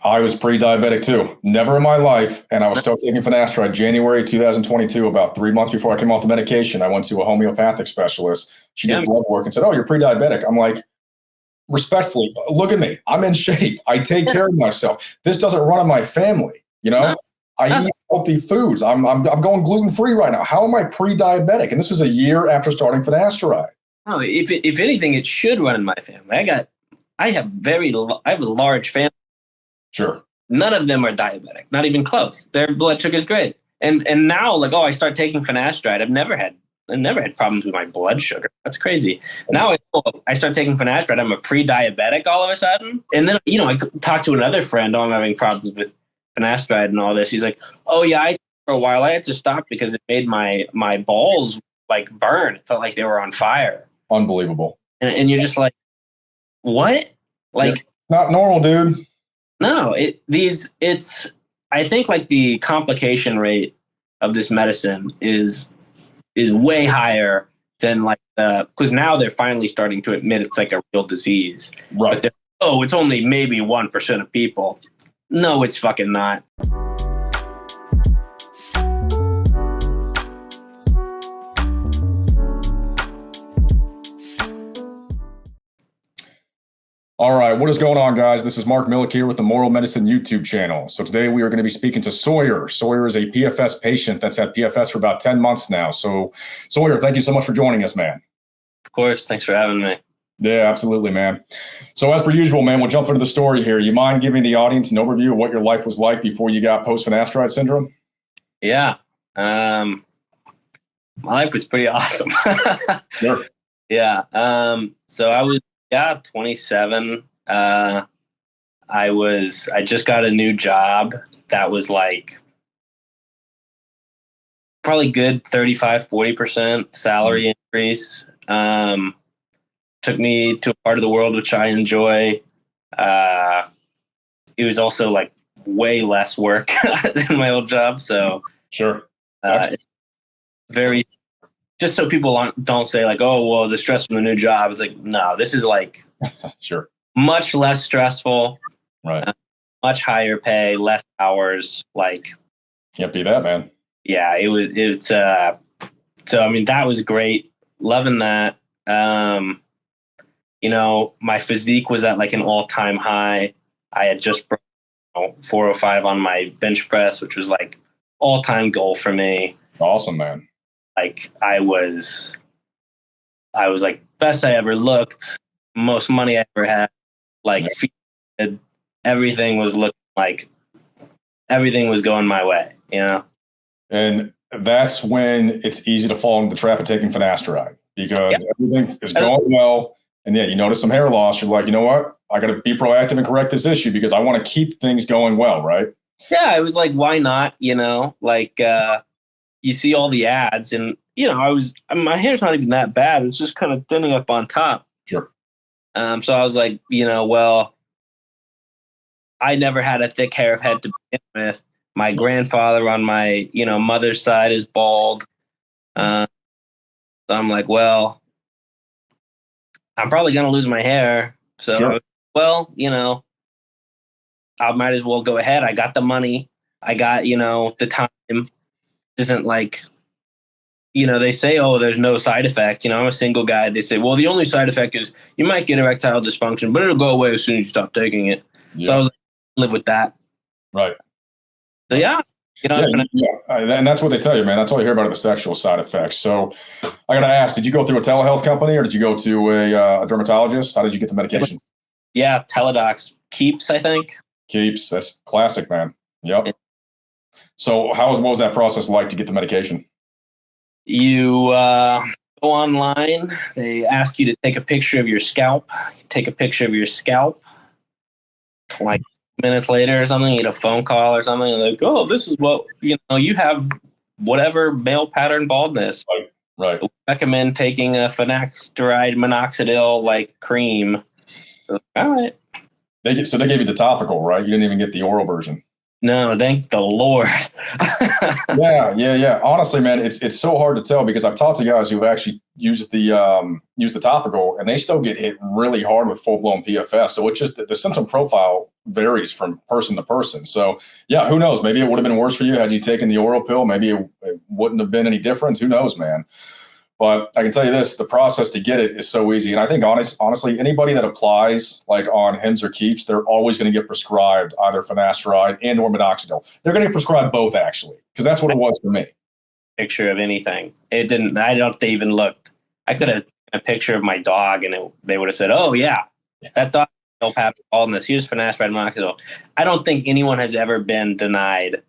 I was pre-diabetic too. Never in my life. And I was still taking finasteride January 2022, about 3 months before I came off the medication. I went to a homeopathic specialist. She did blood work and said, "Oh, you're pre-diabetic." I'm like, respectfully, look at me. I'm in shape. I take care of myself. This doesn't run in my family. You know, I eat healthy foods. I'm going gluten-free right now. How am I pre-diabetic? And this was a year after starting finasteride. Oh, if anything, it should run in my family. I have a large family. Sure. None of them are diabetic, not even close. Their blood sugar is great. And now, like, I start taking finasteride. I've never had problems with my blood sugar. That's crazy. Now I start taking finasteride. I'm a pre-diabetic all of a sudden. And then, I talked to another friend. I'm having problems with finasteride and all this. He's like, "Oh yeah, for a while I had to stop because it made my balls like burn. It felt like they were on fire." Unbelievable. And you're just like, what? Like, it's not normal, dude. No, I think like the complication rate of this medicine is way higher than like because now they're finally starting to admit it's like a real disease. Right. But it's only maybe 1% of people. No, it's fucking not. All right, what is going on, guys? This is Mark Millick here with the Moral Medicine YouTube channel. So today we are going to be speaking to Sawyer. Sawyer is a PFS patient that's had PFS for about 10 months now. So Sawyer, thank you so much for joining us, man. Of course. Thanks for having me. Yeah, absolutely, man. So as per usual, man, we'll jump into the story here. You mind giving the audience an overview of what your life was like before you got Post-Finasteride Syndrome? Yeah. My life was pretty awesome. Sure. Yeah. So I was 27. I just got a new job that was like probably good 35-40% salary increase. Took me to a part of the world which I enjoy. It was also like way less work than my old job. So sure. Very, just so people don't say like, "Oh, well, the stress from the new job." It's like, no, this is like sure, much less stressful, right? Much higher pay, less hours. Like, can't be that, man. Yeah, it's so I mean, that was great. Loving that. My physique was at like an all-time high. I had just broke 405 on my bench press, which was like all-time goal for me. Awesome, man. Like I was like best I ever looked, most money I ever had. Like everything was looking like everything was going my way, And that's when it's easy to fall into the trap of taking finasteride because everything is going well. And you notice some hair loss. You're like, you know what? I got to be proactive and correct this issue because I want to keep things going well, right? Yeah, I was like, why not? Like you see all the ads, and my hair's not even that bad. It's just kind of thinning up on top. Sure. So I was like, well, I never had a thick hair head to begin with. My grandfather on my mother's side is bald. So I'm like, well, I'm probably gonna lose my hair. So sure. Well, I might as well go ahead. I got the money. I got the time. Isn't like, they say, oh, there's no side effect. I'm a single guy. They say, well, the only side effect is you might get erectile dysfunction, but it'll go away as soon as you stop taking it. Yeah. So I was like, live with that. Right. So yeah. And that's what they tell you, man. That's all you hear about are the sexual side effects. So I got to ask, did you go through a telehealth company or did you go to a dermatologist? How did you get the medication? Yeah, Teledocs. Keeps, I think. Keeps. That's classic, man. Yep. So what was that process like to get the medication? You go online. They ask you to take a picture of your scalp. You take a picture of your scalp. Like minutes later or something, you get a phone call or something. And they're like, oh, this is what, you have whatever male pattern baldness. Right. We recommend taking a finasteride minoxidil like cream. So, all right. So they gave you the topical, right? You didn't even get the oral version. No, thank the Lord. Yeah. Honestly, man, it's so hard to tell because I've talked to guys who've actually used the topical, and they still get hit really hard with full blown PFS. So it's just the symptom profile varies from person to person. So yeah, who knows? Maybe it would have been worse for you had you taken the oral pill. Maybe it wouldn't have been any difference. Who knows, man? But I can tell you this, the process to get it is so easy. And I think honestly, anybody that applies like on Hims or Keeps, they're always going to get prescribed either finasteride and or minoxidil. They're going to get prescribed both actually, because that's what it was for me. Picture of anything. It didn't, I don't, they even looked. I could have a picture of my dog and they would have said, oh yeah, that dog will have baldness. Here's finasteride minoxidil. I don't think anyone has ever been denied.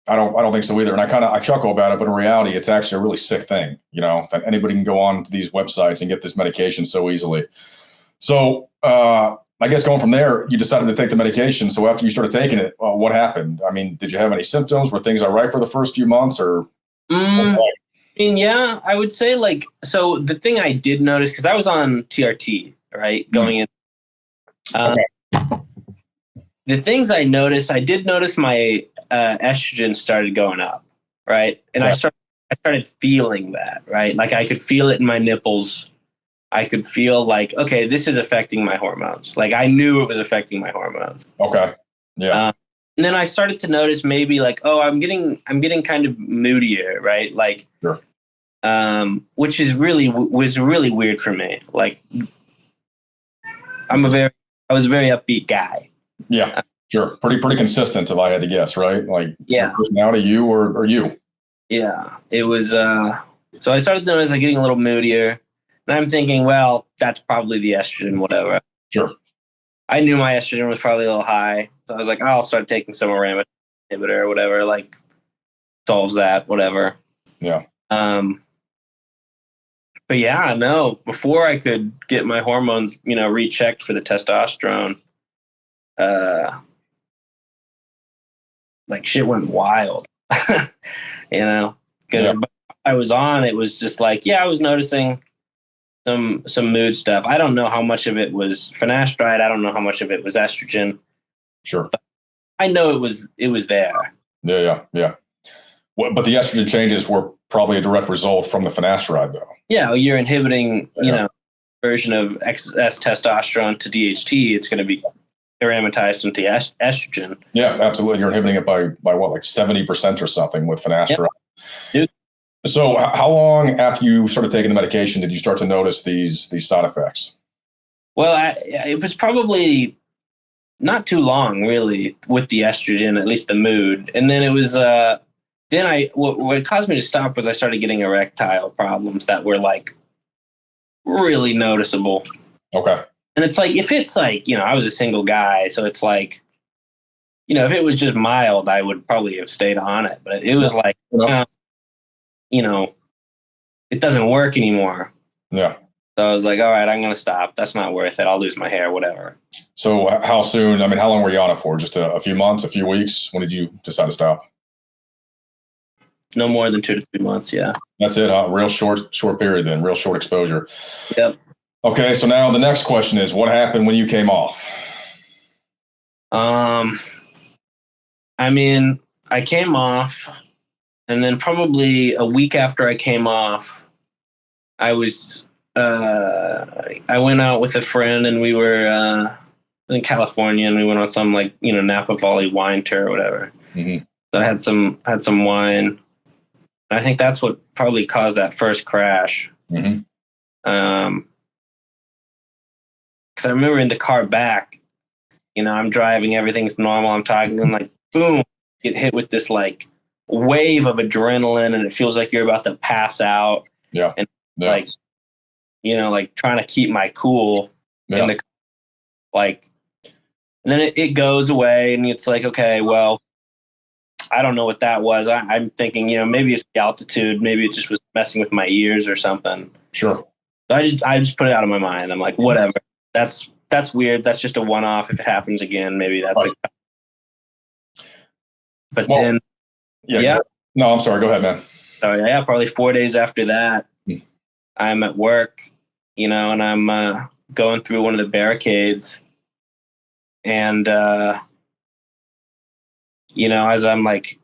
I don't think so either. And I chuckle about it, but in reality, it's actually a really sick thing, that anybody can go on to these websites and get this medication so easily. So I guess going from there, you decided to take the medication. So after you started taking it, what happened? I mean, did you have any symptoms? Were things all right for the first few months or? Yeah, I would say so the thing I did notice, because I was on TRT, right? Going in. Okay. The things I did notice my estrogen started going up, right? And I started feeling that, right? Like I could feel it in my nipples. I could feel like, okay, this is affecting my hormones. Like I knew it was affecting my hormones. Okay. Yeah. And then I started to notice maybe like, oh, I'm getting kind of moodier, right? Like, sure. Which was really weird for me. Like I was a very upbeat guy. Yeah, sure. Pretty consistent if I had to guess, right? Like personality, you or you. Yeah, it was. So I started to notice like getting a little moodier, and I'm thinking, well, that's probably the estrogen, whatever. Sure. I knew my estrogen was probably a little high, so I was like, I'll start taking some aromatase inhibitor or whatever, like solves that, whatever. Yeah. But yeah, no. Before I could get my hormones, rechecked for the testosterone, like shit went wild. Because I was on, it was just like, I was noticing some mood stuff. I don't know how much of it was finasteride. I don't know how much of it was estrogen. Sure. But I know it was there. Yeah. But the estrogen changes were probably a direct result from the finasteride, though. Yeah, you're inhibiting, version of excess testosterone to DHT. It's going to be aromatized into estrogen. Yeah, absolutely. You're inhibiting it by what, like 70% or something with finasteride. Yep. So how long after you started taking the medication did you start to notice these side effects? Well, it was probably not too long, really, with the estrogen, at least the mood. And then it was, what caused me to stop was I started getting erectile problems that were like really noticeable. Okay. And it's like, if it's like, I was a single guy, so it's like, if it was just mild, I would probably have stayed on it. But it was like, it doesn't work anymore. Yeah. So I was like, all right, I'm going to stop. That's not worth it. I'll lose my hair, whatever. So how soon, how long were you on it for? Just a few months, a few weeks? When did you decide to stop? No more than 2 to 3 months. Yeah. That's it. Huh? Real short period then. Real short exposure. Yep. Okay. So now the next question is, what happened when you came off? I came off, and then probably a week after I came off, I was, I went out with a friend, and we were, I was in California, and we went on some Napa Valley wine tour or whatever. Mm-hmm. So I had some wine. I think that's what probably caused that first crash. Mm-hmm. Because I remember in the car back, I'm driving, everything's normal. I'm talking, and like, boom, get hit with this like wave of adrenaline, and it feels like you're about to pass out. Yeah. And like trying to keep my cool in the and then it goes away, and it's like, okay, well, I don't know what that was. I'm thinking, maybe it's the altitude. Maybe it just was messing with my ears or something. Sure. So I just put it out of my mind. I'm like, whatever. That's weird. That's just a one-off. If it happens again, maybe that's right. But then, yeah. No, I'm sorry. Go ahead, man. So yeah, probably 4 days after that, I'm at work, and I'm going through one of the barricades, and as I'm like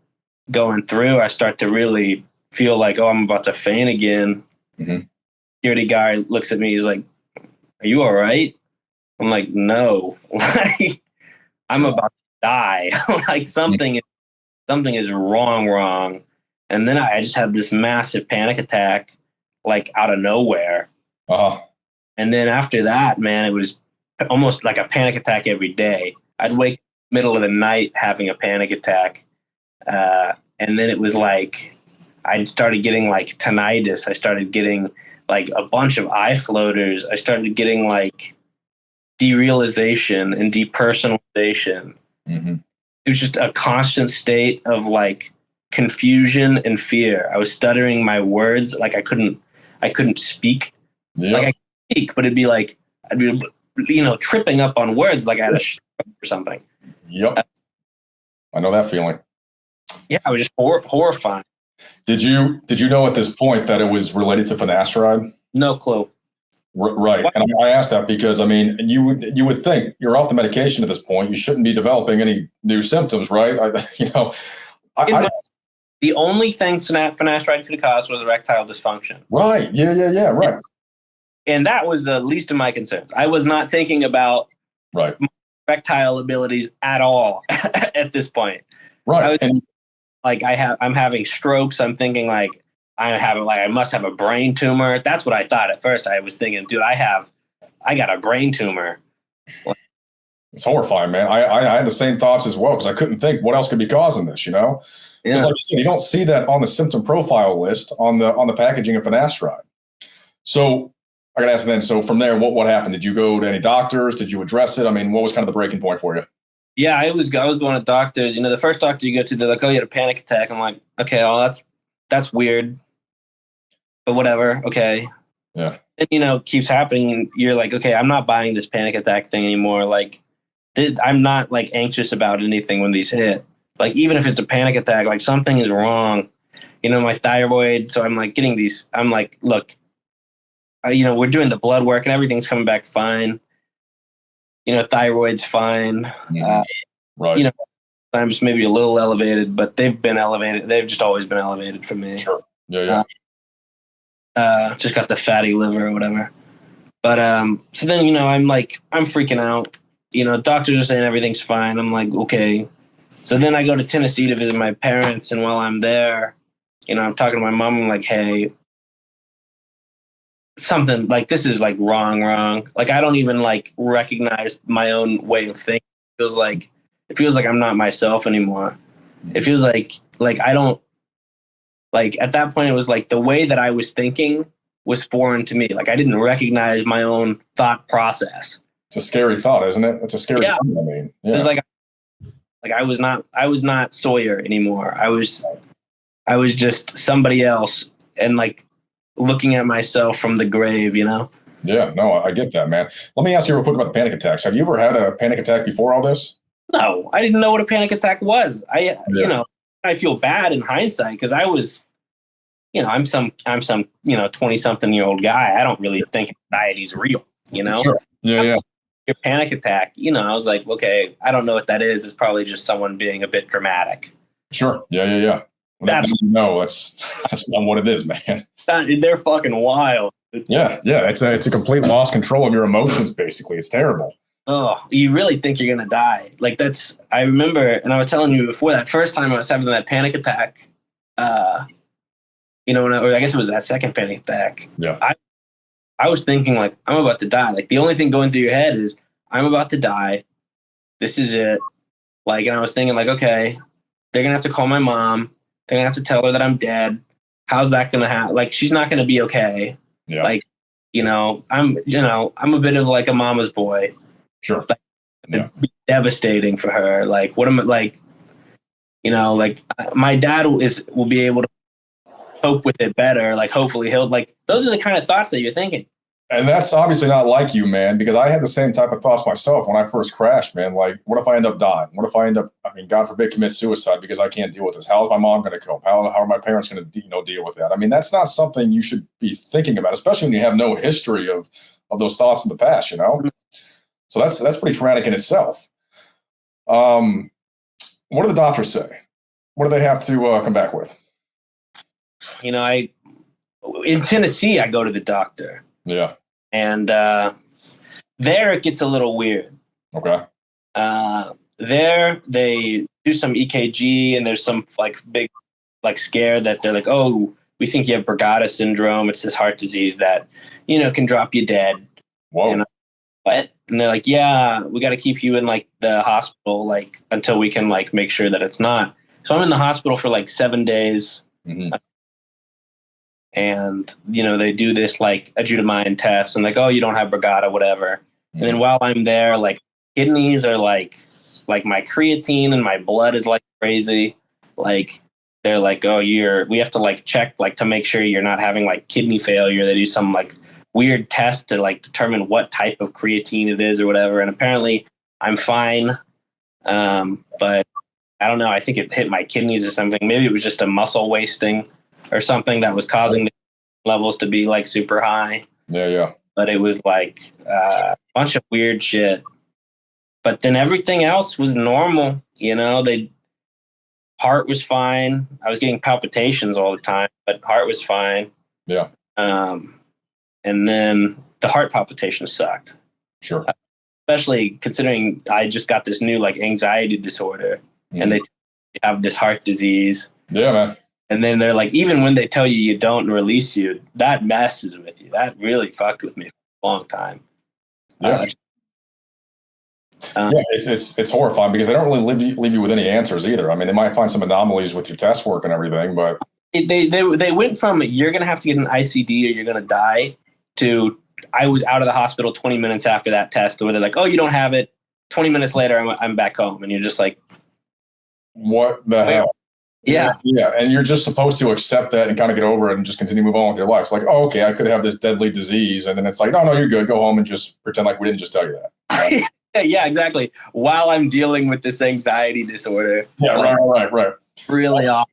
going through, I start to really feel like, oh, I'm about to faint again. Mm-hmm. Security guy looks at me. He's like, "Are you all right?" I'm like, "No, like I'm about to die. Like something is wrong." And then I just had this massive panic attack, like out of nowhere. Uh-huh. And then after that, man, it was almost like a panic attack every day. I'd wake middle of the night having a panic attack. And then it was like, I started getting like tinnitus. I started getting like a bunch of eye floaters. I started getting like derealization and depersonalization. Mm-hmm. It was just a constant state of like confusion and fear. I was stuttering my words. Like I couldn't speak. Yep. Like I could speak, but it'd be like, I'd be, tripping up on words like I had a stroke or something. Yep. I know that feeling. Yeah, I was just horrifying. Did you know at this point that it was related to finasteride? No clue. Right. What? And I asked that because, I mean, you would think you're off the medication at this point. You shouldn't be developing any new symptoms, right? The only thing finasteride could have caused was erectile dysfunction. Right. Yeah. Right. And that was the least of my concerns. I was not thinking about my erectile abilities at all at this point. Right. I'm having strokes. I'm thinking like I must have a brain tumor. That's what I thought at first. I was thinking, dude, I got a brain tumor. It's horrifying, man. I had the same thoughts as well because I couldn't think what else could be causing this, Because like you said, you don't see that on the symptom profile list on the packaging of finasteride. So I got to ask then, so from there, what happened? Did you go to any doctors? Did you address it? I mean, what was kind of the breaking point for you? Yeah, I was going to doctors. The first doctor you go to, they're like, "Oh, you had a panic attack." I'm like, "Okay, well, that's weird, but whatever." Okay. Yeah. And keeps happening, and you're like, "Okay, I'm not buying this panic attack thing anymore." Like, I'm not like anxious about anything when these hit. Like, even if it's a panic attack, like something is wrong. My thyroid. So I'm like getting these. I'm like, look, we're doing the blood work and everything's coming back fine. Thyroid's fine. Right. Sometimes maybe a little elevated, but they've been elevated. They've just always been elevated for me. Sure. Yeah. Just got the fatty liver or whatever. But so then I'm freaking out. Doctors are saying everything's fine. I'm like, okay. So then I go to Tennessee to visit my parents, and while I'm there, I'm talking to my mom. I'm like, hey, something like this is like wrong. Like I don't even like recognize my own way of thinking. It feels like I'm not myself anymore. It feels like I don't like at that point it was like the way that I was thinking was foreign to me. Like I didn't recognize my own thought process. It's a scary thought, isn't it? It's a scary thing. I mean, it was like I was not Sawyer anymore. I was just somebody else, and like looking at myself from the grave, Yeah, no, I get that, man. Let me ask you real quick about the panic attacks. Have you ever had a panic attack before all this? No, I didn't know what a panic attack was. I feel bad in hindsight because I was, I'm some 20-something-year-old guy. I don't really think anxiety is real, Sure. Yeah. Your panic attack, I was like, okay, I don't know what that is. It's probably just someone being a bit dramatic. Sure. Yeah. Well, that's not what it is, man. They're fucking wild. Yeah. It's a complete lost control of your emotions. Basically, it's terrible. Oh, you really think you're gonna die? Like I remember, and I was telling you before that first time I was having that panic attack. Or I guess it was that second panic attack. Yeah. I was thinking like I'm about to die. Like the only thing going through your head is I'm about to die. This is it. Like, and I was thinking like, okay, they're gonna have to call my mom. They're gonna have to tell her that I'm dead. How's that gonna happen? Like, she's not gonna be okay. Yeah. Like, I'm a bit of like a mama's boy. Sure. Like, it'd be devastating for her. Like, what am I like? My dad will be able to cope with it better. Like, hopefully he'll like. Those are the kind of thoughts that you're thinking. And that's obviously not like you, man, because I had the same type of thoughts myself when I first crashed, man. Like, what if I end up dying? What if I end up, God forbid, commit suicide because I can't deal with this? How is my mom going to cope? How are my parents going to, deal with that? I mean, that's not something you should be thinking about, especially when you have no history of those thoughts in the past, So that's pretty traumatic in itself. When What do the doctors say? What do they have to come back with? You know, in Tennessee, I go to the doctor. Yeah. And there it gets a little weird. Okay. There they do some EKG, and there's some like big like scare that they're like, oh, we think you have Brugada syndrome. It's this heart disease that, you know, can drop you dead. Whoa. And what? And they're like, yeah, we got to keep you in like the hospital like until we can like make sure that it's not. So I'm in the hospital for like 7 days. Mm-hmm. And, you know, they do this like Ajutamine test and like, oh, you don't have Brugada, whatever. Mm-hmm. And then while I'm there, like kidneys are like my creatine and my blood is like crazy. Like they're like, oh, we have to like check like to make sure you're not having like kidney failure. They do some like weird test to like determine what type of creatine it is or whatever. And apparently I'm fine. But I don't know. I think it hit my kidneys or something. Maybe it was just a muscle wasting or something that was causing the levels to be like super high. Yeah. But it was like a bunch of weird shit. But then everything else was normal. You know, heart was fine. I was getting palpitations all the time, but heart was fine. Yeah. And then the heart palpitations sucked. Sure. Especially considering I just got this new like anxiety disorder, and they have this heart disease. Yeah, man. And then they're like, even when they tell you don't release you, that messes with you. That really fucked with me for a long time. Yeah. Yeah, it's horrifying because they don't really leave you with any answers either. I mean, they might find some anomalies with your test work and everything, but they went from you're going to have to get an ICD or you're going to die to I was out of the hospital 20 minutes after that test where they're like, oh, you don't have it. 20 minutes later, I'm back home. And you're just like, what the hell? Yeah. And you're just supposed to accept that and kind of get over it and just continue to move on with your life. It's like, oh, okay, I could have this deadly disease. And then it's like, no, you're good. Go home and just pretend like we didn't just tell you that. Yeah, exactly. While I'm dealing with this anxiety disorder. Yeah, right. Really awful.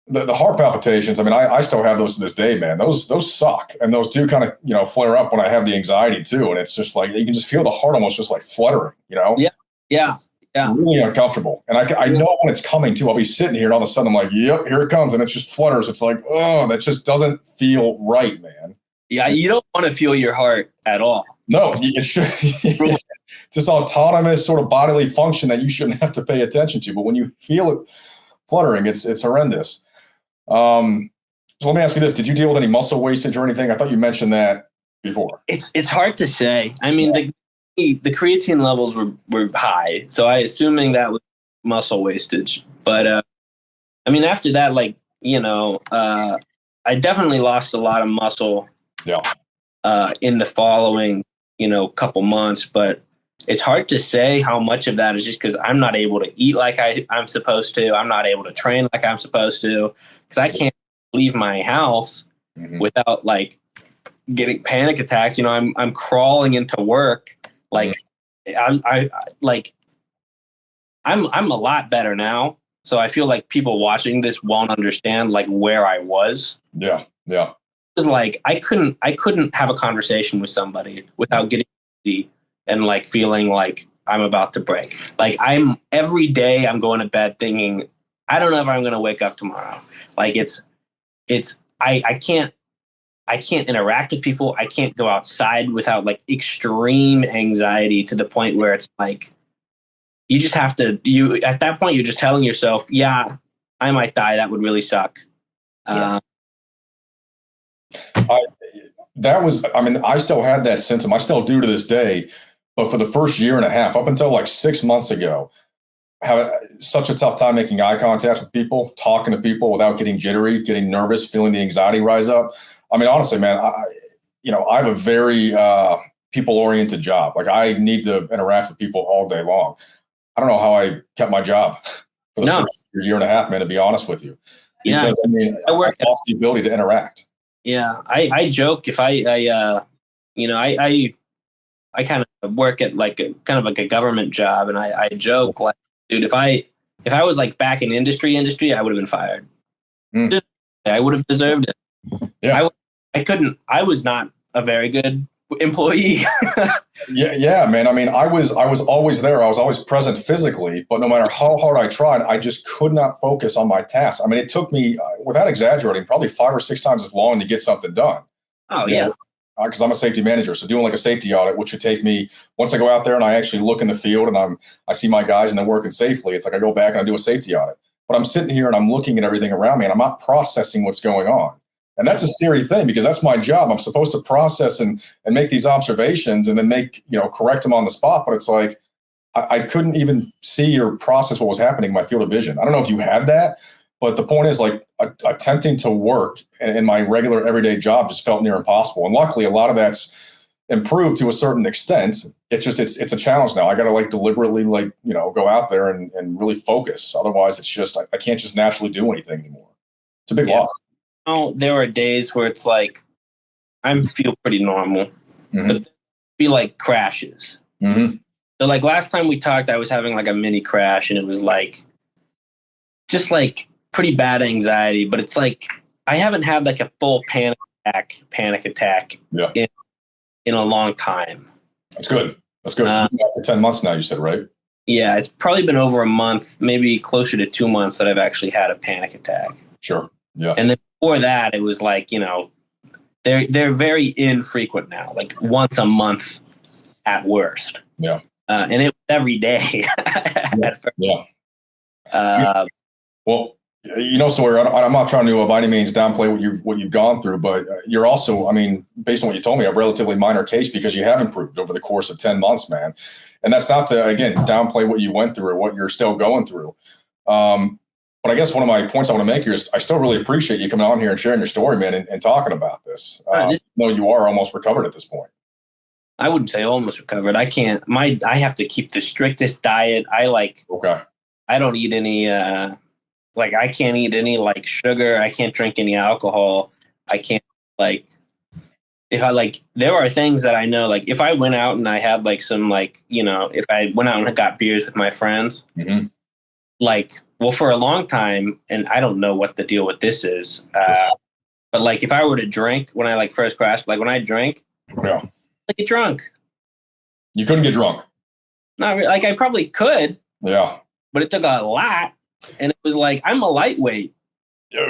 The heart palpitations, I mean, I still have those to this day, man. Those suck. And those do kind of, you know, flare up when I have the anxiety too. And it's just like, you can just feel the heart almost just like fluttering, you know? Yeah. It's really uncomfortable. And I know when it's coming too. I'll be sitting here and all of a sudden I'm like, yep, here it comes. And it just flutters. It's like, oh, that just doesn't feel right, man. Yeah, you don't want to feel your heart at all. No, it should. It's this autonomous sort of bodily function that you shouldn't have to pay attention to. But when you feel it fluttering, it's horrendous. So let me ask you this. Did you deal with any muscle wastage or anything? I thought you mentioned that before. It's hard to say. I mean, the creatine levels were high. So I assuming that was muscle wastage. But I mean, after that, like, you know, I definitely lost a lot of muscle in the following, you know, couple months. But it's hard to say how much of that is just because I'm not able to eat like I'm supposed to. I'm not able to train like I'm supposed to because I can't leave my house without like getting panic attacks. You know, I'm crawling into work. Like I'm a lot better now. So I feel like people watching this won't understand like where I was. Yeah. It was like I couldn't have a conversation with somebody without getting dizzy and like feeling like I'm about to break. Like every day I'm going to bed thinking, I don't know if I'm going to wake up tomorrow. Like I can't interact with people. I can't go outside without like extreme anxiety to the point where it's like, you just have to, at that point, you're just telling yourself, yeah, I might die. That would really suck. I still had that symptom. I still do to this day. But for the first year and a half, up until like 6 months ago, I had such a tough time making eye contact with people, talking to people without getting jittery, getting nervous, feeling the anxiety rise up. I mean, honestly, man, I have a very people-oriented job. Like I need to interact with people all day long. I don't know how I kept my job for the first year and a half, man, to be honest with you. Because I mean, I lost the ability to interact. Yeah, I joke if I kind of work at like kind of like a government job, and I joke like, dude, if I was like back in industry, I would have been fired. I would have deserved it. Yeah. I couldn't. I was not a very good employee. Yeah, man. I mean, I was always there. I was always present physically, but no matter how hard I tried, I just could not focus on my tasks. I mean, it took me, without exaggerating, probably 5 or 6 times as long to get something done. Oh, yeah. Because I'm a safety manager, so doing like a safety audit, which would take me, once I go out there and I actually look in the field and I see my guys and they're working safely, it's like I go back and I do a safety audit. But I'm sitting here and I'm looking at everything around me and I'm not processing what's going on. And that's a scary thing because that's my job. I'm supposed to process and make these observations and then correct them on the spot. But it's like I couldn't even see or process what was happening in my field of vision. I don't know if you had that, but the point is, like, attempting to work in my regular everyday job just felt near impossible. And luckily, a lot of that's improved to a certain extent. It's just it's a challenge now. I got to like deliberately go out there and really focus. Otherwise, it's just I can't just naturally do anything anymore. It's a big loss. Oh, there are days where it's like I feel pretty normal, but be like crashes. Mm-hmm. So like last time we talked, I was having like a mini crash, and it was like just like pretty bad anxiety. But it's like I haven't had like a full panic attack in a long time. That's good. That's good. For 10 months now, you said, right? Yeah, it's probably been over a month, maybe closer to 2 months that I've actually had a panic attack. Sure. Yeah. And then before that, it was like, they're very infrequent now, like once a month at worst. Yeah. And it was every day. Yeah. Well, Sawyer, I'm not trying to by any means downplay what you've gone through, but you're also, I mean, based on what you told me, a relatively minor case because you have improved over the course of 10 months, man. And that's not to, again, downplay what you went through or what you're still going through. But I guess one of my points I want to make here is I still really appreciate you coming on here and sharing your story, man, and talking about this. You are almost recovered at this point. I wouldn't say almost recovered. I can't. I have to keep the strictest diet. Okay. I don't eat any. I can't eat any like sugar. I can't drink any alcohol. I can't there are things that I know, like if I went out and I had like some if I went out and got beers with my friends, for a long time, and I don't know what the deal with this is, but like if I were to drink when I first crashed, when I drink, I get drunk. You couldn't get drunk? Not really. I probably could. Yeah. But it took a lot, and it was like I'm a lightweight. Yeah,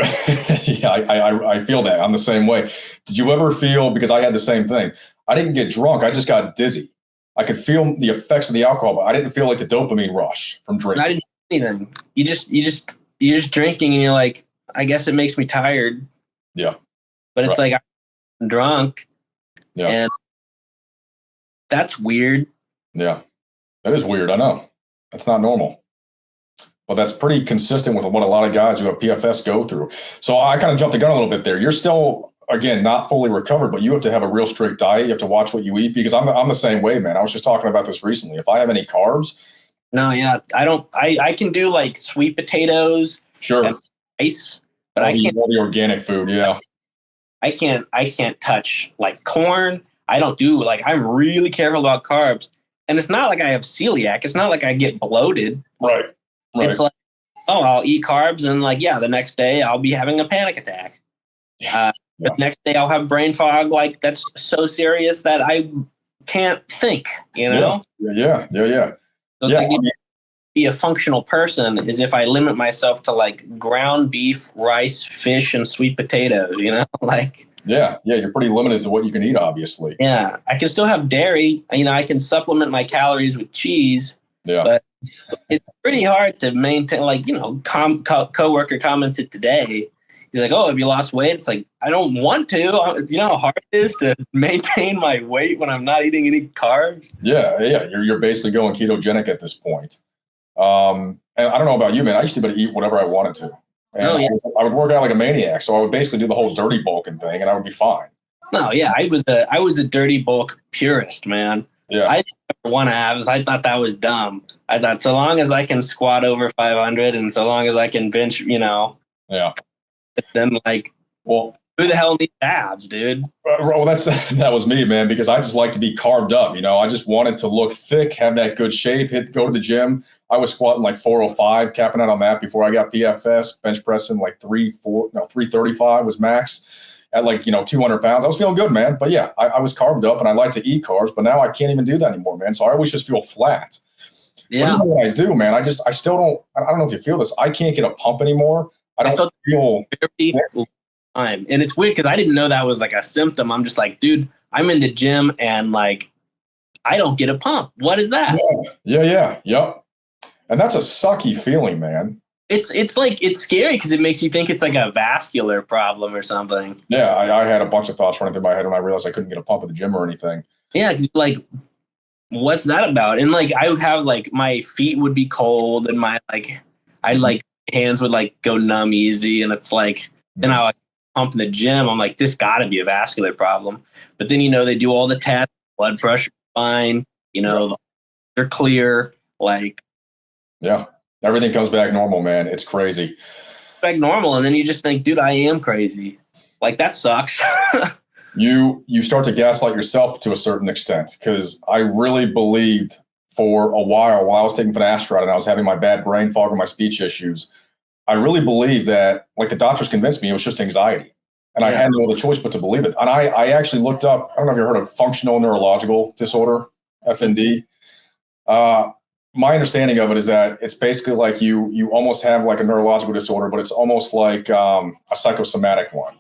I feel that. I'm the same way. Did you ever feel, because I had the same thing, I didn't get drunk, I just got dizzy. I could feel the effects of the alcohol, but I didn't feel like the dopamine rush from drinking. I didn't feel anything. You're just drinking, and you're like, I guess it makes me tired. Yeah. But it's like I'm drunk. Yeah. And that's weird. Yeah. That is weird. I know. That's not normal. But that's pretty consistent with what a lot of guys who have PFS go through. So I kind of jumped the gun a little bit there. You're still, again, not fully recovered, but you have to have a real strict diet. You have to watch what you eat, because I'm the same way, man. I was just talking about this recently. If I have any carbs. No, yeah. I can do like sweet potatoes. Sure. And rice, but I can't. All the organic food. Yeah. I can't touch like corn. I don't do I'm really careful about carbs. And it's not like I have celiac. It's not like I get bloated. Right. It's like, I'll eat carbs and the next day I'll be having a panic attack. The next day I'll have brain fog that's so serious that I can't think, Yeah. So be a functional person is if I limit myself to ground beef, rice, fish, and sweet potatoes, Yeah, you're pretty limited to what you can eat, obviously. Yeah, I can still have dairy. I can supplement my calories with cheese. Yeah. But it's pretty hard to maintain, coworker commented today. He's like, oh, have you lost weight? It's like, I don't want to. You know how hard it is to maintain my weight when I'm not eating any carbs? Yeah. You're basically going ketogenic at this point. And I don't know about you, man. I used to be able to eat whatever I wanted to. And I would work out like a maniac. So I would basically do the whole dirty bulking thing and I would be fine. No, yeah. I was a dirty bulk purist, man. Yeah. I never want abs. I thought that was dumb. I thought so long as I can squat over 500 and so long as I can bench, Yeah. Then who the hell needs abs, dude? Well, that was me, man, because I just like to be carved up. I just wanted to look thick, have that good shape, go to the gym. I was squatting 405, capping out on that before I got PFS, bench pressing 335 was max. at like, 200 pounds. I was feeling good, man. But yeah, I was carved up and I like to eat carbs, but now I can't even do that anymore, man. So I always just feel flat. Yeah. But even when I do, man, I still don't, I don't know if you feel this. I can't get a pump anymore. I don't feel therapy time. And it's weird because I didn't know that was like a symptom. I'm just like, dude, I'm in the gym and like, I don't get a pump. What is that? Yep. And that's a sucky feeling, man. It's like, it's scary because it makes you think it's like a vascular problem or something. Yeah, I had a bunch of thoughts running through my head when I realized I couldn't get a pump at the gym or anything. Yeah, like, what's that about? And like, I would have like, my feet would be cold and my hands would like go numb easy. And it's like, then I was pumping the gym. I'm like, this gotta be a vascular problem. But then, they do all the tests, blood pressure, fine, they're clear. Like, yeah, everything comes back normal, man. It's crazy. Back normal. And then you just think, dude, I am crazy. Like, that sucks. You start to gaslight yourself to a certain extent, because I really believed for a while I was taking finasteride and I was having my bad brain fog and my speech issues. I really believed that, like, the doctors convinced me it was just anxiety. And I had no other choice but to believe it. And I actually looked up, I don't know if you heard of functional neurological disorder, FND. My understanding of it is that it's basically like you almost have like a neurological disorder, but it's almost like a psychosomatic one.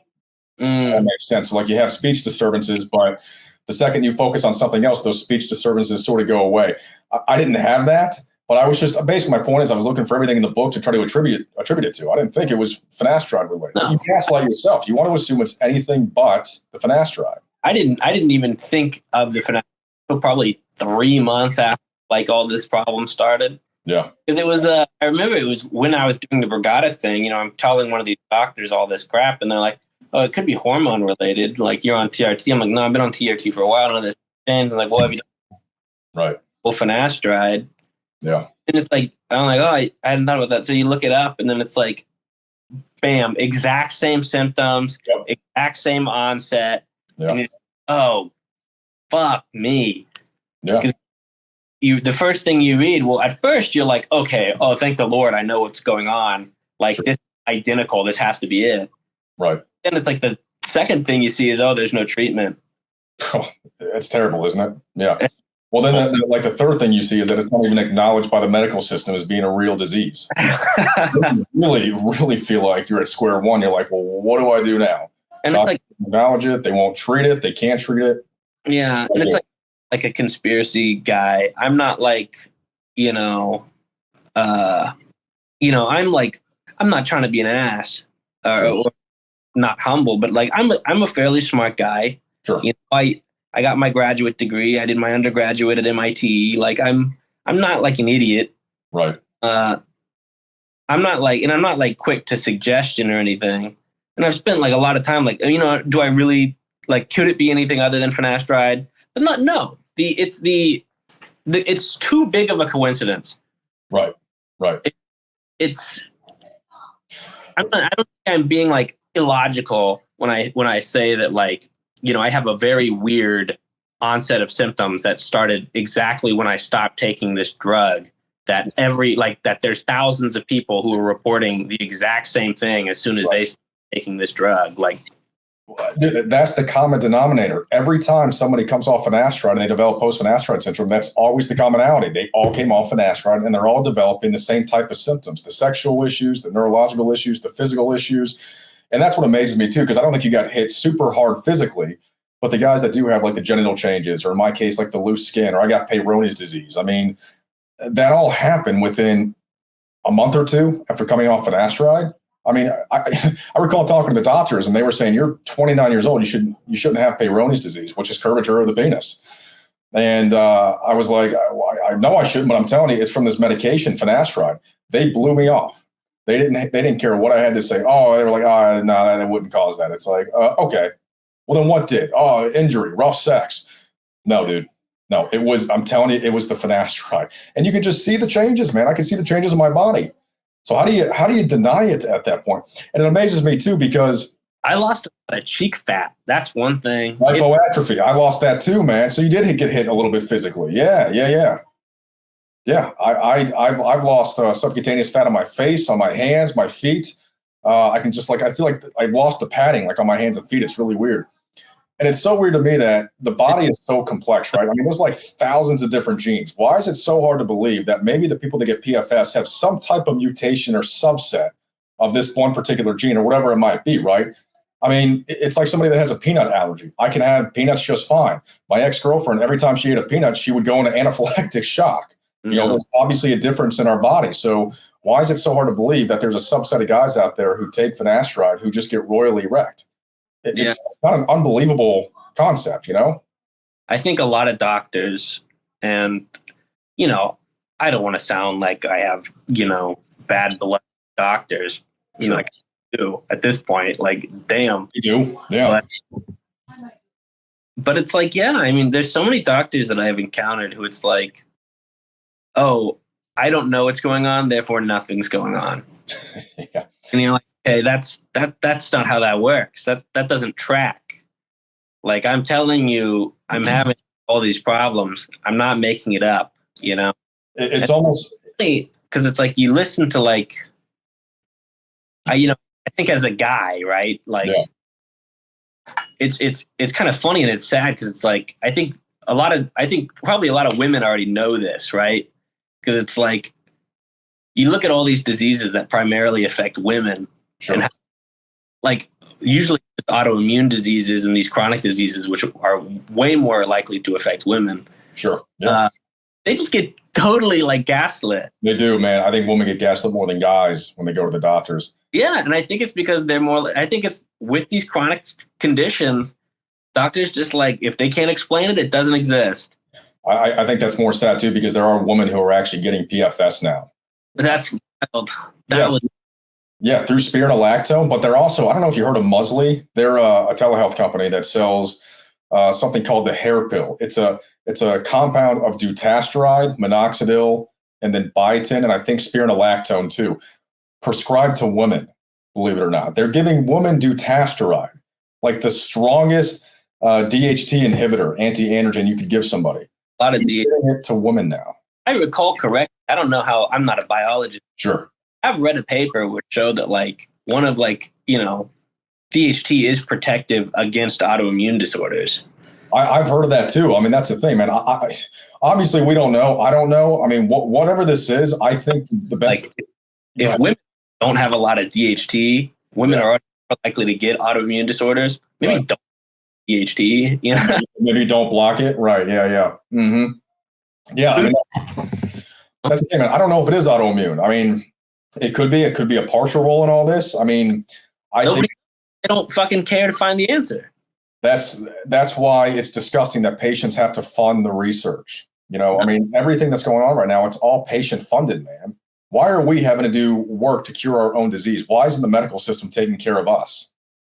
That makes sense. Like, you have speech disturbances, but the second you focus on something else, those speech disturbances sort of go away. I didn't have that, but I was just, basically my point is I was looking for everything in the book to try to attribute it to. I didn't think it was finasteride related. No. You gaslight yourself. You want to assume it's anything but the finasteride. I didn't even think of the finasteride until probably 3 months after like all this problem started. Yeah. Because it was, I remember it was when I was doing the Brugada thing, I'm telling one of these doctors all this crap and they're like, oh, it could be hormone related. Like, you're on TRT. I'm like, no, I've been on TRT for a while. None of this changed. I'm like, well, have you done? Right. Well, finasteride. Yeah. And it's like, I'm like, oh, I hadn't thought about that. So you look it up and then it's like, bam, exact same symptoms, exact same onset. Yeah. And oh, fuck me. Yeah. The first thing you read, well, at first you're like, okay, oh, thank the Lord, I know what's going on. Like, this is identical. This has to be it. Right. Then it's like the second thing you see is, oh, there's no treatment. Oh, it's terrible, isn't it? Yeah. Well, then like the third thing you see is that it's not even acknowledged by the medical system as being a real disease. You really feel like you're at square one. You're like, well, what do I do now? And Doctors it's like, acknowledge it. They won't treat it. They can't treat it. Yeah. And it's like a conspiracy guy. I'm not like, I'm not trying to be an ass or not humble, but like I'm a fairly smart guy. Sure. I got my graduate degree. I did my undergraduate at MIT. Like, I'm not like an idiot. Right. I'm not like quick to suggestion or anything. And I've spent like a lot of time like, do I really like, could it be anything other than finasteride? But no. It's too big of a coincidence. Right. I don't think I'm being like illogical when I say that, like, I have a very weird onset of symptoms that started exactly when I stopped taking this drug. That that there's thousands of people who are reporting the exact same thing as soon as they start taking this drug. Like, that's the common denominator. Every time somebody comes off finasteride and they develop post-finasteride syndrome, that's always the commonality. They all came off finasteride and they're all developing the same type of symptoms: the sexual issues, the neurological issues, the physical issues. And that's what amazes me too, because I don't think you got hit super hard physically, but the guys that do have like the genital changes, or in my case, like the loose skin, or I got Peyronie's disease. I mean, that all happened within a month or two after coming off finasteride. I mean, I recall talking to the doctors and they were saying, you're 29 years old. You shouldn't have Peyronie's disease, which is curvature of the penis. And I was like, I know I shouldn't, but I'm telling you, it's from this medication, finasteride. They blew me off. They didn't care what I had to say. Oh, they were like, oh, no, that wouldn't cause that. It's like, okay, well then what did? Oh, injury, rough sex. No, dude. No, I'm telling you, it was the finasteride. And you could just see the changes, man. I could see the changes in my body. So how do you deny it at that point? And it amazes me too, because I lost a cheek fat. That's one thing. Lipoatrophy. I lost that too, man. So you did get hit a little bit physically. Yeah. Yeah, I've lost subcutaneous fat on my face, on my hands, my feet. I can just I feel like I've lost the padding like on my hands and feet. It's really weird. And it's so weird to me that the body is so complex, right? I mean, there's like thousands of different genes. Why is it so hard to believe that maybe the people that get PFS have some type of mutation or subset of this one particular gene or whatever it might be, right? I mean, it's like somebody that has a peanut allergy. I can have peanuts just fine. My ex-girlfriend, every time she ate a peanut, she would go into anaphylactic shock. You know, there's obviously a difference in our body. So why is it so hard to believe that there's a subset of guys out there who take finasteride who just get royally wrecked? It's not an unbelievable concept, you know? I think a lot of doctors, and, you know, I don't want to sound like I have, you know, bad blood doctors, you know, like I do at this point, like, damn. You do, yeah. But it's like, yeah, I mean, there's so many doctors that I've encountered who it's like, oh, I don't know what's going on, therefore nothing's going on. Yeah. And you're like, okay, that's not how that works. That doesn't track. Like, I'm telling you, I'm having all these problems. I'm not making it up, you know? It's almost because it's like you listen to like, I think as a guy, right? Like, it's kind of funny and it's sad because it's like I think probably a lot of women already know this, right? Because it's like you look at all these diseases that primarily affect women, and like usually autoimmune diseases and these chronic diseases, which are way more likely to affect women. Sure. Yeah. They just get totally like gaslit. They do, man. I think women get gaslit more than guys when they go to the doctors. Yeah, and I think it's because they're more. I think it's with these chronic conditions, doctors just like if they can't explain it, it doesn't exist. I think that's more sad too because there are women who are actually getting PFS now. That's wild. Yeah, through spironolactone, but they're also, I don't know if you heard of Musley. They're a telehealth company that sells something called the hair pill. It's a compound of dutasteride, minoxidil, and then biotin, and I think spironolactone too, prescribed to women, believe it or not. They're giving women dutasteride, like the strongest DHT inhibitor, anti-androgen you could give somebody. A lot of giving it to women now. I recall correct. I don't know how. I'm not a biologist. Sure. I've read a paper which showed that like one of like, you know, DHT is protective against autoimmune disorders. I've heard of that too. I mean, that's the thing, man. I obviously we don't know. I don't know. I mean, whatever this is, I think the best. Like, if women don't have a lot of DHT, women are more likely to get autoimmune disorders. Maybe don't DHT, you know? Maybe don't block it. Right. Yeah. Yeah. Mm-hmm. Yeah. I mean, that's the thing, man. I don't know if it is autoimmune. I mean, it could be a partial role in all this. I mean, I think they don't fucking care to find the answer. That's why it's disgusting that patients have to fund the research. You know, I mean, everything that's going on right now, it's all patient funded, man. Why are we having to do work to cure our own disease? Why isn't the medical system taking care of us?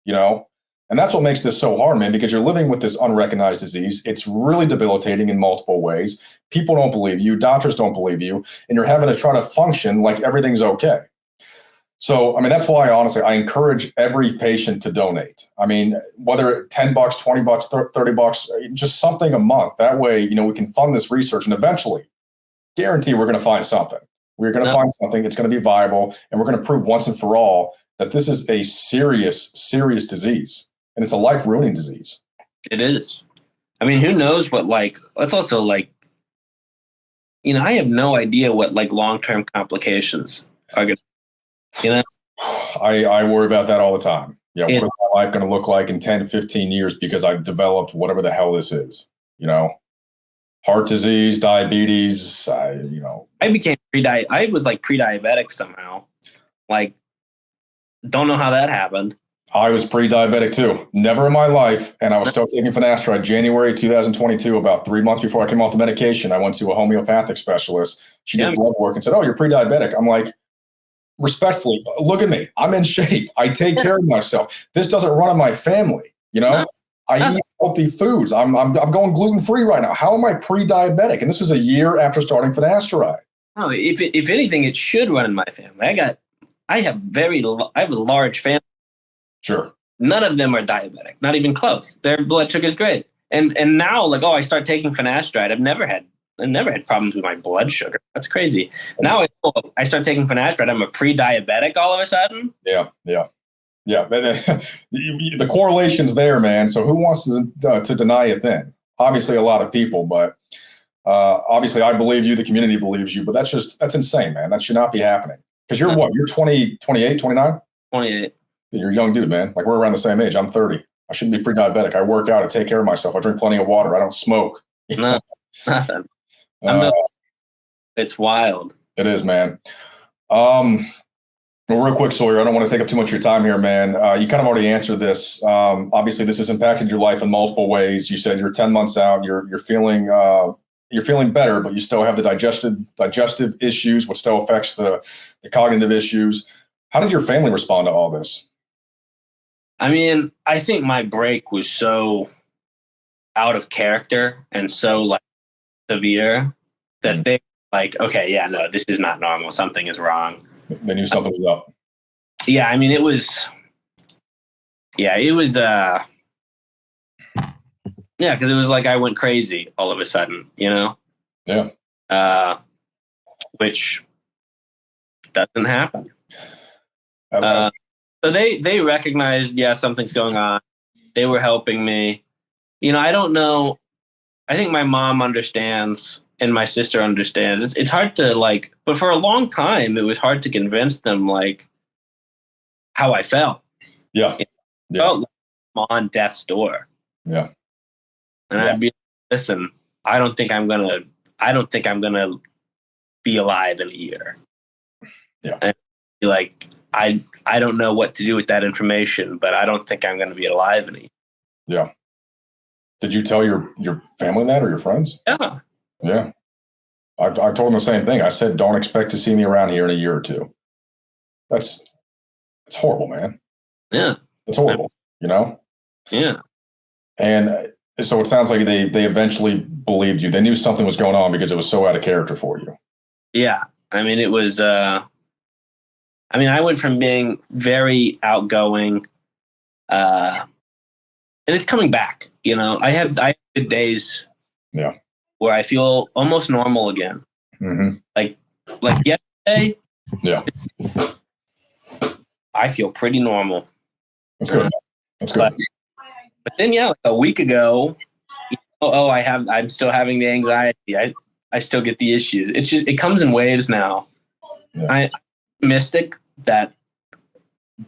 You know, and that's what makes this so hard, man, because you're living with this unrecognized disease. It's really debilitating in multiple ways. People don't believe you. Doctors don't believe you. And you're having to try to function like everything's okay. So, I mean, that's why, honestly, I encourage every patient to donate. I mean, whether $10, $20, $30, just something a month. That way, you know, we can fund this research and eventually guarantee we're going to find something. We're going to find something. It's going to be viable. And we're going to prove once and for all that this is a serious, serious disease. And it's a life-ruining disease. It is. I mean, who knows what, like, let's also, like, you know, I have no idea what, like, long-term complications are going to, you know? I worry about that all the time. Yeah, what is my life going to look like in 10, 15 years because I've developed whatever the hell this is, you know? Heart disease, diabetes, you know. I became I was, like, pre-diabetic somehow. Like, don't know how that happened. I was pre-diabetic too. Never in my life. And I was still taking finasteride. January 2022, about 3 months before I came off the medication, I went to a homeopathic specialist. She did blood work and said, "Oh, you're pre-diabetic." I'm like, respectfully, look at me. I'm in shape. I take care of myself. This doesn't run in my family. You know, I eat healthy foods. I'm going gluten-free right now. How am I pre-diabetic? And this was a year after starting finasteride. No, if anything, it should run in my family. I have a large family. Sure. None of them are diabetic, not even close. Their blood sugar is great. And now, like, I start taking finasteride. I've never had never had problems with my blood sugar. That's crazy. Now I start taking finasteride. I'm a pre-diabetic all of a sudden. Yeah. The correlation's there, man. So who wants to deny it then? Obviously, a lot of people, but obviously, I believe you. The community believes you, but that's insane, man. That should not be happening. Because you're what? You're 20, 28, 29? 28. You're a young dude, man. Like, we're around the same age. I'm 30. I shouldn't be pre-diabetic. I work out. I take care of myself. I drink plenty of water. I don't smoke. No, nothing. It's wild. It is, man. Well, real quick, Sawyer, I don't want to take up too much of your time here, man. You kind of already answered this. Obviously, this has impacted your life in multiple ways. You said you're 10 months out. You're feeling better, but you still have the digestive issues, which still affects the cognitive issues. How did your family respond to all this? I mean, I think my break was so out of character and so like severe that they like, okay, yeah, no, this is not normal. Something is wrong. They knew something was up. Yeah, I mean, it was because it was like I went crazy all of a sudden, you know? Yeah. Which doesn't happen. So they recognized, yeah, something's going on. They were helping me. You know, I don't know. I think my mom understands and my sister understands. It's hard to like, but for a long time, it was hard to convince them like how I felt. Yeah. It felt like I'm on death's door. Yeah. And I'd be, listen, I don't think I'm gonna be alive in a year. Yeah. And be like, I don't know what to do with that information, but I don't think I'm gonna be alive in a year. Yeah. Did you tell your family that or your friends? Yeah. Yeah. I told them the same thing. I said, don't expect to see me around here in a year or two. It's horrible, man. Yeah. It's horrible, you know? Yeah. And so it sounds like they eventually believed you. They knew something was going on because it was so out of character for you. Yeah. I mean, it was, I went from being very outgoing, and it's coming back, you know, I have good days. Yeah. Where I feel almost normal again. Mm-hmm. Like yesterday. Yeah. I feel pretty normal. That's good. That's good. But then, yeah, like a week ago, I'm still having the anxiety. I still get the issues. It's just, it comes in waves now. Yeah. I'm optimistic that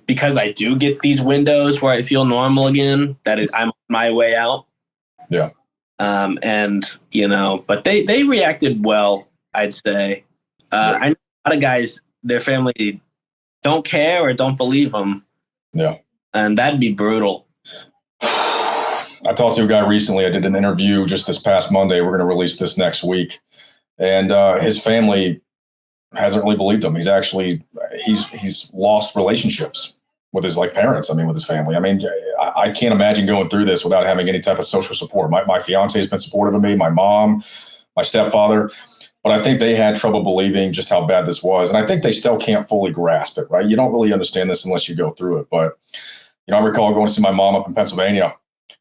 because I do get these windows where I feel normal again, I'm on my way out. Yeah. And you know, but they reacted well, I'd say. I know a lot of guys, their family don't care or don't believe them. Yeah. And that'd be brutal. I talked to a guy recently. I did an interview just this past Monday. We're going to release this next week. And his family hasn't really believed him. He's lost relationships with his parents. With his family. I can't imagine going through this without having any type of social support. My fiance has been supportive of me, my mom, my stepfather, but I think they had trouble believing just how bad this was. And I think they still can't fully grasp it, right? You don't really understand this unless you go through it. But, you know, I recall going to see my mom up in Pennsylvania,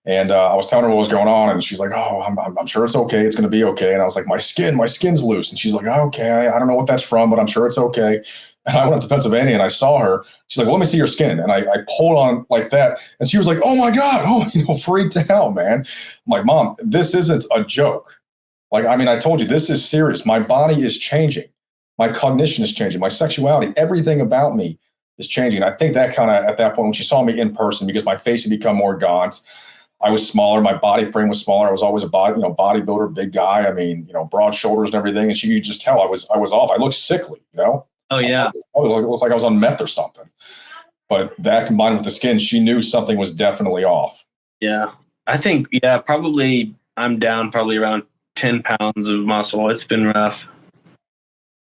and I was telling her what was going on, and she's like, "Oh, I'm sure it's okay. It's going to be okay." And I was like, my skin's loose. And she's like, "Oh, okay, I don't know what that's from, but I'm sure it's okay." And I went up to Pennsylvania and I saw her. She's like, "Well, let me see your skin." And I pulled on like that. And she was like, "Oh my God." Freaked out, man. I'm like, "Mom, this isn't a joke. I told you, this is serious. My body is changing. My cognition is changing. My sexuality, everything about me is changing." I think that kind of, at that point, when she saw me in person, because my face had become more gaunt, I was smaller. My body frame was smaller. I was always a bodybuilder, big guy. Broad shoulders and everything. And she could just tell I was off. I looked sickly, you know? Oh, yeah. It looked like I was on meth or something. But that combined with the skin, she knew something was definitely off. Yeah. I think, probably I'm down probably around 10 pounds of muscle. It's been rough.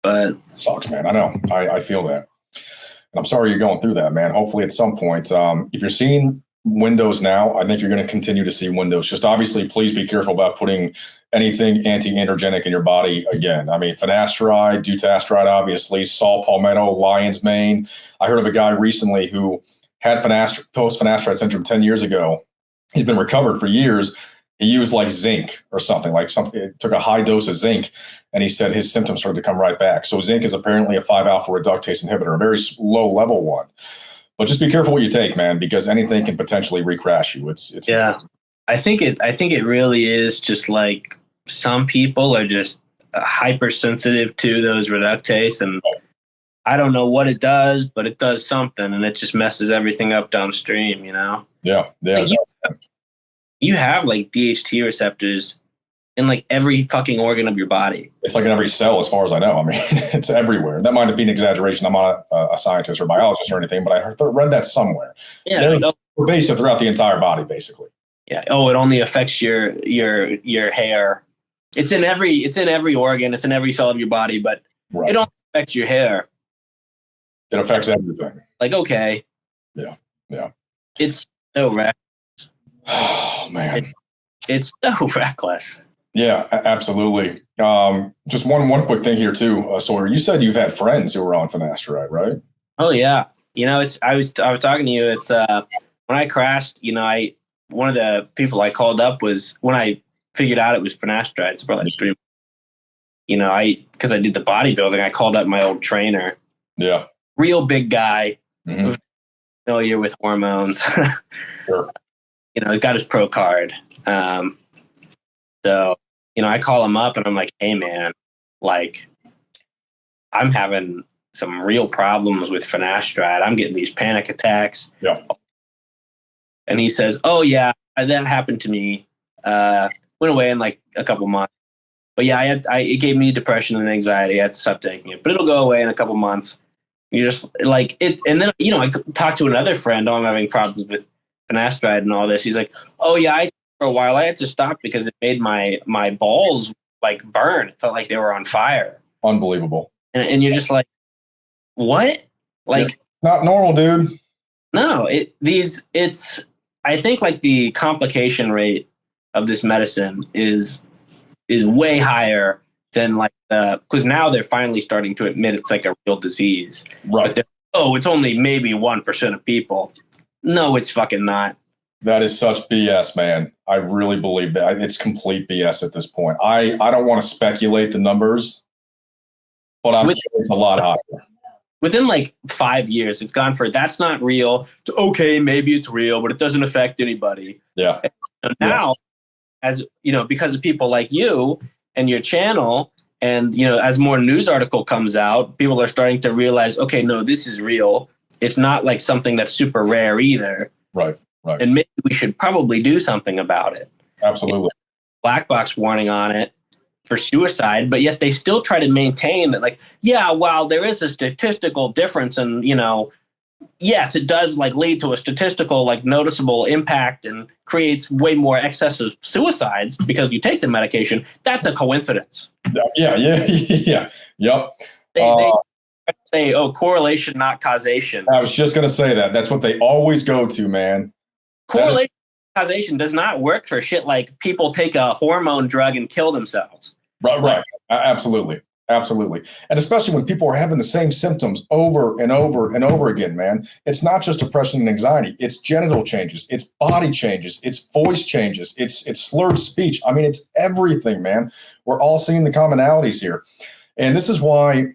But it sucks, man. I know. I feel that. And I'm sorry you're going through that, man. Hopefully at some point, if you're seeing windows now, I think you're going to continue to see windows. Just obviously, please be careful about putting anything anti-androgenic in your body again. Finasteride, dutasteride, obviously, saw palmetto, lion's mane. I heard of a guy recently who had post-Finasteride syndrome 10 years ago. He's been recovered for years. He used like zinc or something, it took a high dose of zinc, and he said his symptoms started to come right back. So zinc is apparently a 5-alpha reductase inhibitor, a very low level one. But just be careful what you take, man, because anything can potentially recrash you. It's yeah. I think it really is just like some people are just hypersensitive to those reductase, and I don't know what it does, but it does something, and it just messes everything up downstream, you know? Yeah. Like you have like DHT receptors in like every fucking organ of your body. It's like in every cell, as far as I know. I mean, it's everywhere. That might be an exaggeration. I'm not a scientist or biologist or anything, but I read that somewhere. Yeah, they're pervasive throughout the entire body, basically. Yeah. Oh, it only affects your hair. It's in every organ. It's in every cell of your body, but it only affects your hair. It affects everything. Like, okay. Yeah. It's so reckless. Oh man. It's so reckless. Yeah, absolutely. Just one quick thing here too, Sawyer. You said you've had friends who were on finasteride, right? Oh yeah. You know, I was talking to you. It's when I crashed. You know, one of the people I called up was when I figured out it was finasteride. It's probably like 3. You know, because I did the bodybuilding, I called up my old trainer. Yeah. Real big guy, mm-hmm. familiar with hormones. Sure. You know, he's got his pro card. So, you know, I call him up and I'm like, hey man, like I'm having some real problems with finasteride. I'm getting these panic attacks. Yeah. And he says, oh yeah, that happened to me. Went away in like a couple months. But yeah, it gave me depression and anxiety. I had to stop taking it, but it'll go away in a couple months. You're just like it. And then, you know, I talked to another friend. Oh, I'm having problems with finasteride and all this. He's like, oh yeah, for a while I had to stop because it made my balls like burn. It felt like they were on fire. Unbelievable. And you're just like, what? Like, it's not normal, dude. No, I think like the complication rate of this medicine is way higher than like because now they're finally starting to admit it's like a real disease. Right. But it's only maybe 1% of people. No, it's fucking not. That is such BS, man. I really believe that. It's complete BS at this point. I don't want to speculate the numbers, but I'm sure it's a lot higher. Within like 5 years, it's gone for that's not real to okay, maybe it's real, but it doesn't affect anybody. Yeah. And now, as you know, because of people like you and your channel, and you know, as more news article comes out, people are starting to realize, okay, no, this is real. It's not like something that's super rare either. Right. And maybe we should probably do something about it. Absolutely. Black box warning on it for suicide, but yet they still try to maintain that, like, yeah, while there is a statistical difference, and you know, yes, it does like lead to a statistical like noticeable impact and creates way more excessive suicides because you take the medication. That's a coincidence. Yeah. Yep. They say, oh, correlation, not causation. I was just going to say that. That's what they always go to, man. Correlation, causation does not work for shit like people take a hormone drug and kill themselves. Right. Absolutely. And especially when people are having the same symptoms over and over and over again, man. It's not just depression and anxiety. It's genital changes. It's body changes. It's voice changes. It's slurred speech. I mean, it's everything, man. We're all seeing the commonalities here. And this is why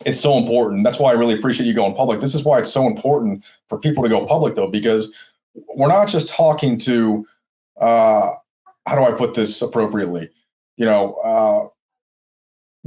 it's so important. That's why I really appreciate you going public. This is why it's so important for people to go public, though, because we're not just talking to, how do I put this appropriately? You know,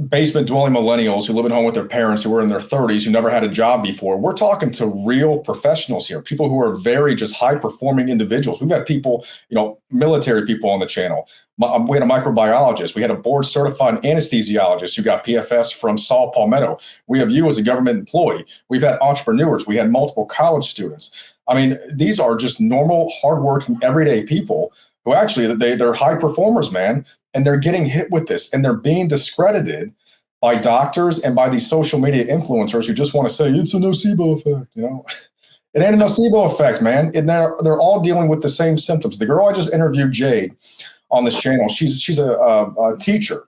basement dwelling millennials who live at home with their parents who are in their 30s, who never had a job before. We're talking to real professionals here, people who are very just high performing individuals. We've had people, you know, military people on the channel. We had a microbiologist. We had a board certified anesthesiologist who got PFS from Saul Palmetto. We have you as a government employee. We've had entrepreneurs. We had multiple college students. I mean, these are just normal, hardworking, everyday people who actually they're high performers, man. And they're getting hit with this, and they're being discredited by doctors and by these social media influencers who just want to say it's a nocebo effect. You know, it ain't a nocebo effect, man. And they're all dealing with the same symptoms. The girl I just interviewed, Jade, on this channel, she's a teacher,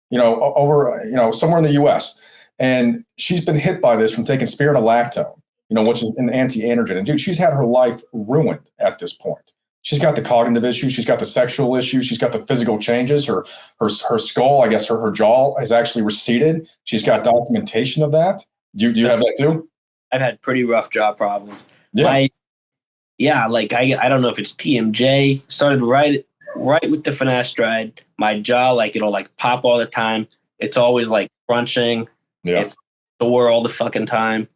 you know, over somewhere in the U.S. And she's been hit by this from taking spironolactone, you know, which is an anti-androgen. And dude, she's had her life ruined at this point. She's got the cognitive issues. She's got the sexual issues. She's got the physical changes. Her skull, I guess her jaw has actually receded. She's got documentation of that. Do you have that too? I've had pretty rough jaw problems. Yeah. Like I don't know if it's TMJ. Started right with the finasteride. My jaw, like it'll like pop all the time. It's always like crunching. Yeah. It's sore all the fucking time.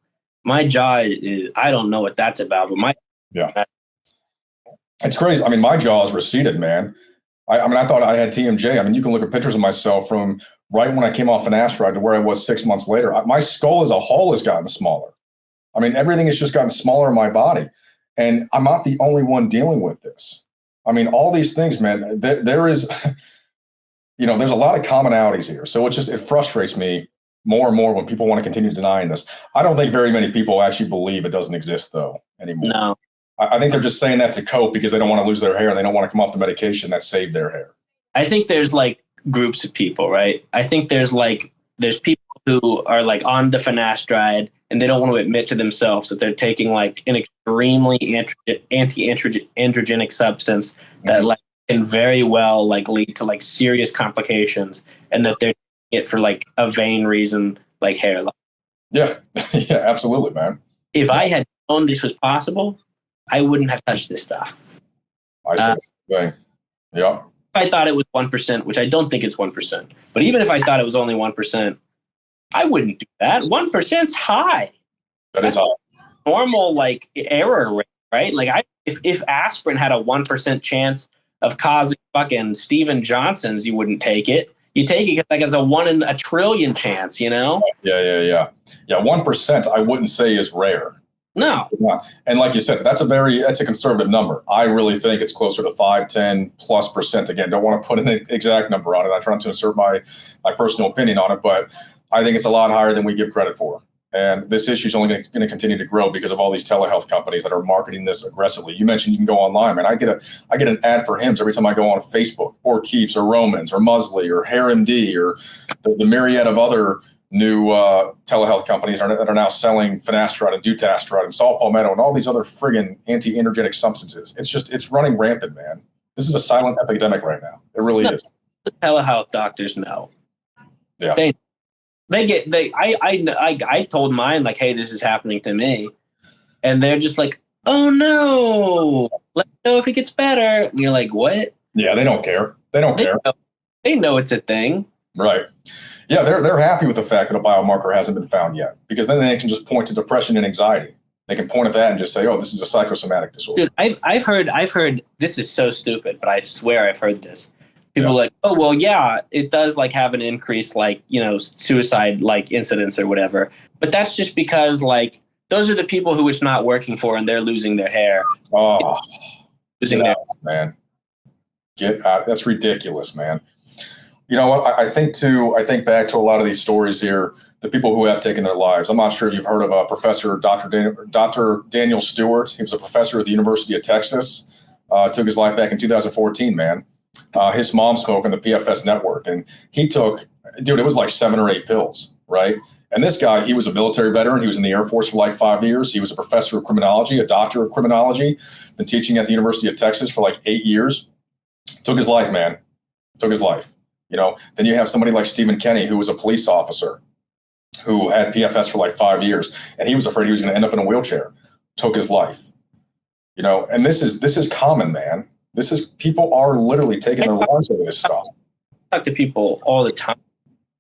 My jaw is, I don't know what that's about, but it's crazy. I mean, my jaw is receded, man. I thought I had TMJ. I mean, you can look at pictures of myself from right when I came off finasteride to where I was 6 months later. My skull as a whole has gotten smaller. I mean, everything has just gotten smaller in my body. And I'm not the only one dealing with this. I mean, all these things, man, there is, there's a lot of commonalities here. So it frustrates me more and more when people want to continue denying this. I don't think very many people actually believe it doesn't exist, though, anymore. No. I think they're just saying that to cope because they don't want to lose their hair and they don't want to come off the medication that saved their hair. I think there's like groups of people, right? I think there's people who are like on the finasteride and they don't want to admit to themselves that they're taking like an extremely anti-androgenic substance that like can very well like lead to like serious complications, and that they're taking it for like a vain reason, like hair loss. Yeah. Yeah, absolutely, man. If I had known this was possible, I wouldn't have touched this stuff. I see the same thing. Yeah. If I thought it was 1%, which I don't think it's 1%, but even if I thought it was only 1%, I wouldn't do that. 1%'s high. That's high. Normal like error rate, right? Like if aspirin had a 1% chance of causing fucking Steven Johnson's, you wouldn't take it. You take it like as a 1 in a trillion chance, Yeah. Yeah. 1% I wouldn't say is rare. No. And like you said, that's a conservative number. I really think it's closer to 5, 10+%. Again, don't want to put an exact number on it. I try not to insert my personal opinion on it, but I think it's a lot higher than we give credit for. And this issue is only going to continue to grow because of all these telehealth companies that are marketing this aggressively. You mentioned you can go online, man. I get an ad for Hims every time I go on Facebook, or Keeps, or Romans, or Musley, or HairMD, or the myriad of other new telehealth companies that are now selling finasteride and dutasteride and saw palmetto and all these other friggin' anti-androgenic substances. It's running rampant, man. This is a silent epidemic right now. It really is. Telehealth doctors know. Yeah. I told mine like, hey, this is happening to me, and they're just like, oh no, let me know if it gets better. And you're like, what? Yeah, they don't care. They don't care. They know it's a thing. Right. Yeah, they're happy with the fact that a biomarker hasn't been found yet, because then they can just point to depression and anxiety. They can point at that and just say, oh, this is a psychosomatic disorder. Dude, I've heard this is so stupid, but I swear I've heard this. People are like, oh, well, yeah, it does like have an increase, like, suicide like incidents or whatever. But that's just because like those are the people who it's not working for and they're losing their hair. Oh, man. Get out. That's ridiculous, man. You know what? I think back to a lot of these stories here, the people who have taken their lives. I'm not sure if you've heard of Professor Dr. Daniel Stewart. He was a professor at the University of Texas. Took his life back in 2014, man. His mom smoked on the PFS network, and he took, it was like 7 or 8 pills, right? And this guy, he was a military veteran. He was in the Air Force for like 5 years. He was a professor of criminology, a doctor of criminology, been teaching at the University of Texas for like 8 years. Took his life, man. Took his life. Then you have somebody like Stephen Kenny, who was a police officer who had PFS for like 5 years, and he was afraid he was going to end up in a wheelchair. Took his life. And this is common, man. People are literally taking their lives over this stuff. I talk to people all the time,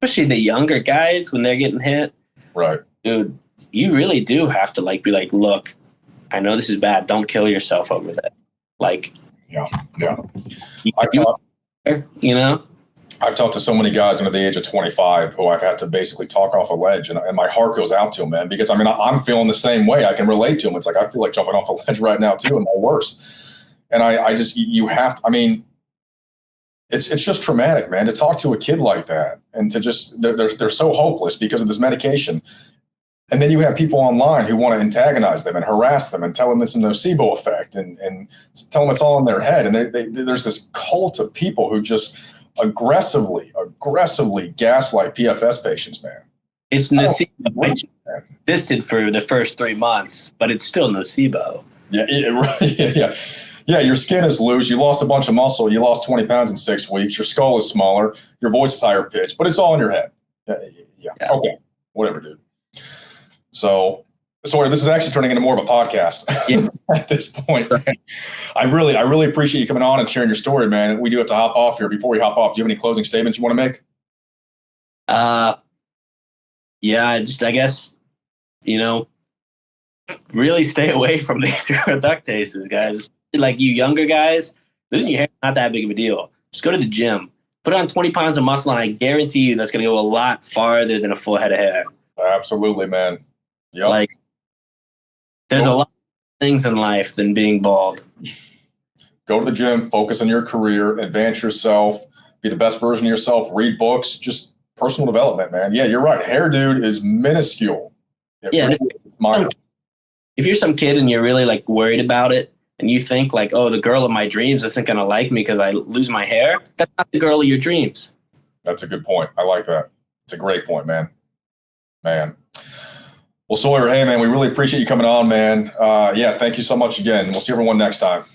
especially the younger guys when they're getting hit. Right. Dude, you really do have to like be like, look, I know this is bad. Don't kill yourself over that. Like, yeah. I've talked to so many guys under the age of 25 who I've had to basically talk off a ledge, and my heart goes out to them, man, because I'm feeling the same way. I can relate to them. It's like, I feel like jumping off a ledge right now too, and my worst. And it's just traumatic, man, to talk to a kid like that and to just, they're so hopeless because of this medication. And then you have people online who want to antagonize them and harass them and tell them it's a nocebo effect and tell them it's all in their head. And there's this cult of people who just aggressively gaslight PFS patients, man. It's nocebo. It existed for the first 3 months, but it's still nocebo. Yeah. Yeah, your skin is loose. You lost a bunch of muscle. You lost 20 pounds in 6 weeks. Your skull is smaller. Your voice is higher pitched, but it's all in your head. Yeah. Okay. Whatever, dude. So, Sawyer, this is actually turning into more of a podcast at this point. Man. I really appreciate you coming on and sharing your story, man. We do have to hop off here. Before we hop off, do you have any closing statements you want to make? Yeah, I guess, really stay away from these reductases, guys. Like you younger guys, losing your hair is not that big of a deal. Just go to the gym, put on 20 pounds of muscle, and I guarantee you that's going to go a lot farther than a full head of hair. Absolutely, man. Yep. Like, there's a lot of things in life than being bald. Go to the gym, focus on your career, advance yourself, be the best version of yourself, read books, just personal development, man. Yeah, you're right. Hair, dude, is minuscule. Really if you're some kid and you're really like worried about it and you think like, oh, the girl of my dreams isn't going to like me because I lose my hair, that's not the girl of your dreams. That's a good point. I like that. It's a great point, man. Well, Sawyer, hey, man, we really appreciate you coming on, man. Yeah, thank you so much again. We'll see everyone next time.